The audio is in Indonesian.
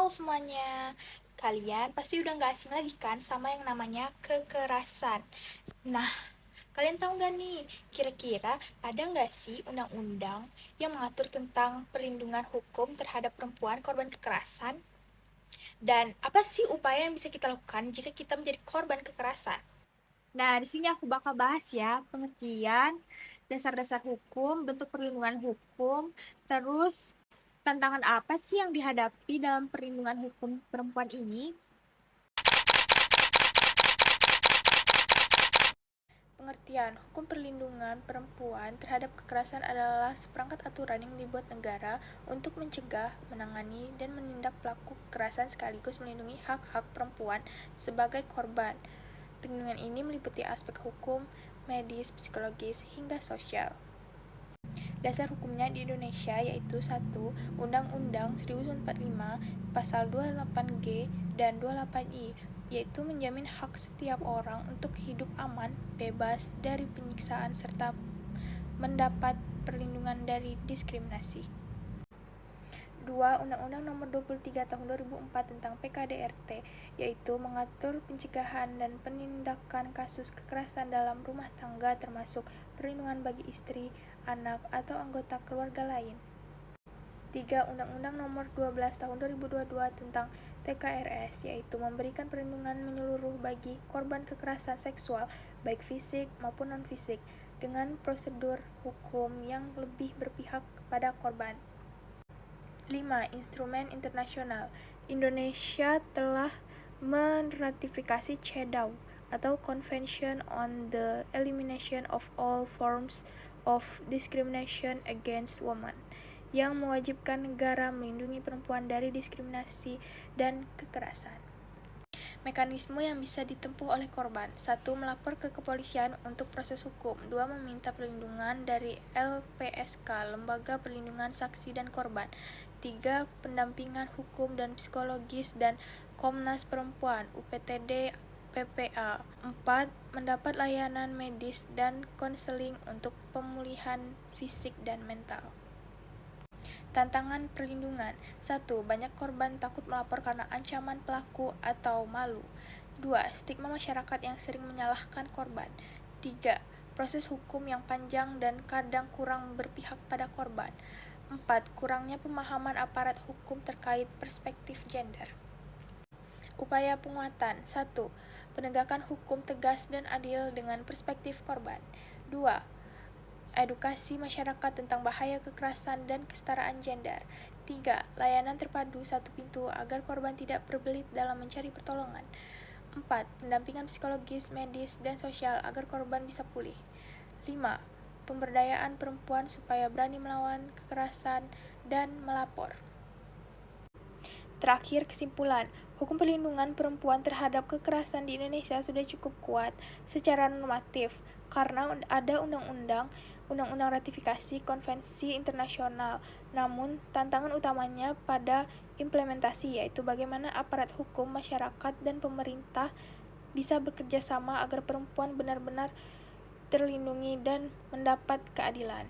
Halo semuanya, kalian pasti udah gak asing lagi kan sama yang namanya kekerasan. Nah, kalian tahu gak nih, kira-kira ada gak sih undang-undang yang mengatur tentang perlindungan hukum terhadap perempuan korban kekerasan? Dan apa sih upaya yang bisa kita lakukan jika kita menjadi korban kekerasan? Nah, di sini aku bakal bahas ya, pengertian, dasar-dasar hukum, bentuk perlindungan hukum, terus tantangan apa sih yang dihadapi dalam perlindungan hukum perempuan ini? Pengertian, hukum perlindungan perempuan terhadap kekerasan adalah seperangkat aturan yang dibuat negara untuk mencegah, menangani, dan menindak pelaku kekerasan sekaligus melindungi hak-hak perempuan sebagai korban. Perlindungan ini meliputi aspek hukum, medis, psikologis, hingga sosial. Dasar hukumnya di Indonesia yaitu 1. Undang-Undang 1945 Pasal 28G dan 28I, yaitu menjamin hak setiap orang untuk hidup aman, bebas dari penyiksaan serta mendapat perlindungan dari diskriminasi. 2. Undang-Undang Nomor 23 Tahun 2004 tentang PKDRT, yaitu mengatur pencegahan dan penindakan kasus kekerasan dalam rumah tangga termasuk perlindungan bagi istri, anak, atau anggota keluarga lain. 3. Undang-Undang Nomor 12 Tahun 2022 tentang TKRS, yaitu memberikan perlindungan menyeluruh bagi korban kekerasan seksual, baik fisik maupun non-fisik, dengan prosedur hukum yang lebih berpihak kepada korban. 5. Instrumen internasional. Indonesia telah meratifikasi CEDAW atau Convention on the Elimination of All Forms of Discrimination Against Women, yang mewajibkan negara melindungi perempuan dari diskriminasi dan kekerasan. Mekanisme yang bisa ditempuh oleh korban. 1. Melapor ke kepolisian untuk proses hukum. 2. Meminta perlindungan dari LPSK, Lembaga Perlindungan Saksi dan Korban. 3. Pendampingan hukum dan psikologis dan Komnas Perempuan, UPTD, PPA. 4. Mendapat layanan medis dan konseling untuk pemulihan fisik dan mental. Tantangan perlindungan. 1. Banyak korban takut melapor karena ancaman pelaku atau malu. 2. Stigma masyarakat yang sering menyalahkan korban. 3. Proses hukum yang panjang dan kadang kurang berpihak pada korban. 4. Kurangnya pemahaman aparat hukum terkait perspektif gender. Upaya penguatan. 1. Penegakan hukum tegas dan adil dengan perspektif korban. 2. Edukasi masyarakat tentang bahaya kekerasan dan kesetaraan gender. 3. Layanan terpadu satu pintu agar korban tidak berbelit dalam mencari pertolongan. 4. Pendampingan psikologis, medis, dan sosial agar korban bisa pulih. 5. Pemberdayaan perempuan supaya berani melawan kekerasan dan melapor. Terakhir, kesimpulan. Hukum perlindungan perempuan terhadap kekerasan di Indonesia sudah cukup kuat secara normatif karena ada undang-undang ratifikasi konvensi internasional. Namun, tantangan utamanya pada implementasi, yaitu bagaimana aparat hukum, masyarakat, dan pemerintah bisa bekerja sama agar perempuan benar-benar terlindungi dan mendapat keadilan.